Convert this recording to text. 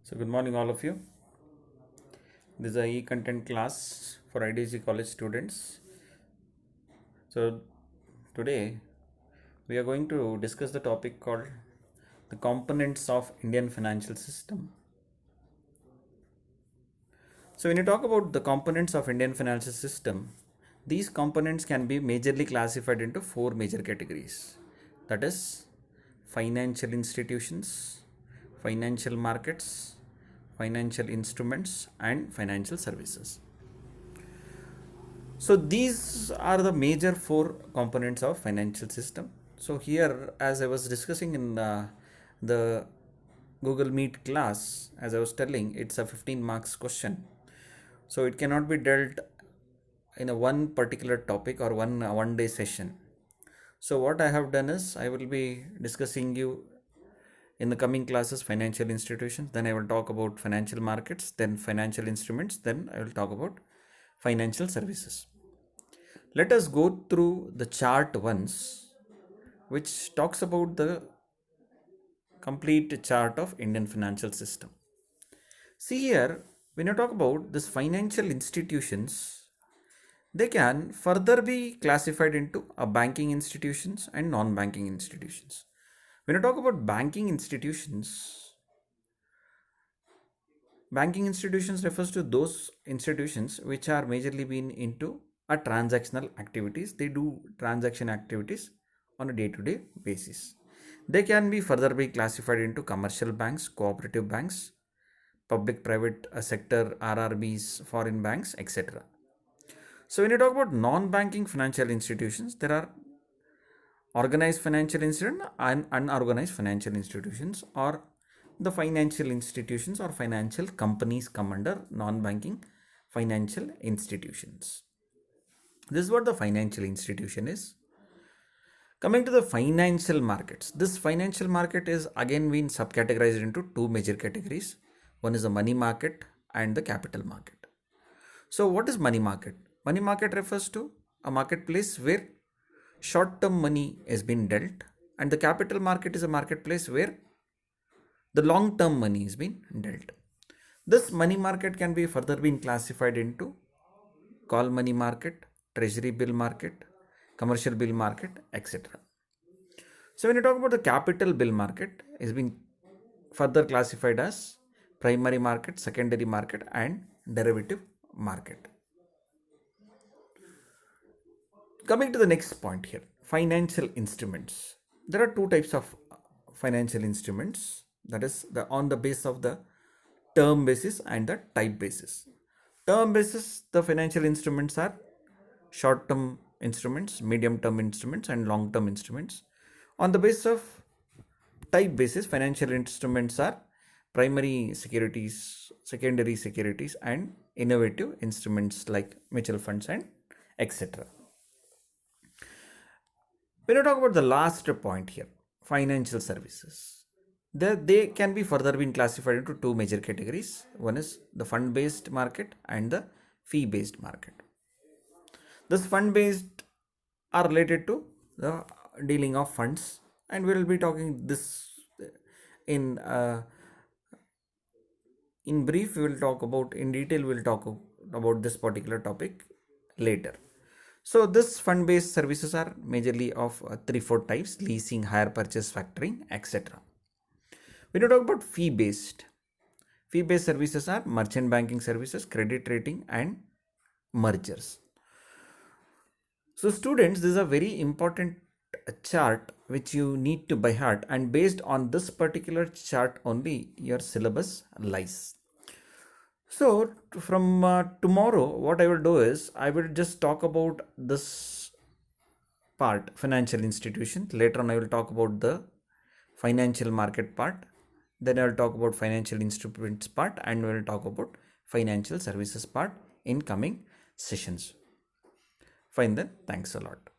So good morning all of you. This is a e-content class for IDC college students. So today we are going to discuss the topic called the components of Indian financial system. So when you talk about the components of Indian financial system, these components can be majorly classified into four major categories. That is financial institutions, financial markets, financial instruments and financial services. So these are the major four components of financial system. So here, as I was discussing in the Google Meet class, as I was telling, it's a 15 marks question. So it cannot be dealt in a one particular topic or one day session. So what I have done is I will be discussing you in the coming classes financial institutions, then I will talk about financial markets, then financial instruments, then I will talk about financial services. Let us go through the chart once, which talks about the complete chart of Indian financial system. See here, when you talk about this financial institutions, they can further be classified into a banking institutions and non-banking institutions. When you talk about banking institutions refers to those institutions which are majorly been into a transactional activities. They do transaction activities on a day-to-day basis. They can be further be classified into commercial banks, cooperative banks, public private sector RRBs, foreign banks, etc. So when you talk about non-banking financial institutions, there are organized financial institutions and unorganized financial institutions, or the financial institutions or financial companies come under non-banking financial institutions. This is what the financial institution is. Coming to the financial markets, this financial market is again being subcategorized into two major categories. One is the money market and the capital market. So what is money market? Money market refers to a marketplace where short-term money is being dealt, and the capital market is a marketplace where the long-term money is being dealt. This money market can be further been classified into call money market, treasury bill market, commercial bill market, etc. So when you talk about the capital bill market, is being further classified as primary market, secondary market and derivative market. Coming to the next point here, financial instruments. There are two types of financial instruments, that is on the basis of the term basis and the type basis. Term basis, the financial instruments are short term instruments, medium term instruments and long term instruments. On the basis of type basis, financial instruments are primary securities, secondary securities and innovative instruments like mutual funds and etc. When you talk about the last point here, financial services, they can be further been classified into two major categories. One is the fund-based market and the fee-based market. This fund-based are related to the dealing of funds, and we will be talking this in brief. We will talk about in detail. We will talk about this particular topic later. So this fund-based services are majorly of 3-4 types: leasing, hire purchase, factoring, etc. When you talk about fee-based services are merchant banking services, credit rating and mergers. So students, this is a very important chart which you need to by heart, and based on this particular chart only your syllabus lies. So from tomorrow, what I will do is I will just talk about this part, financial institution. Later on, I will talk about the financial market part. Then I will talk about financial instruments part, and we will talk about financial services part in coming sessions. Fine then, thanks a lot.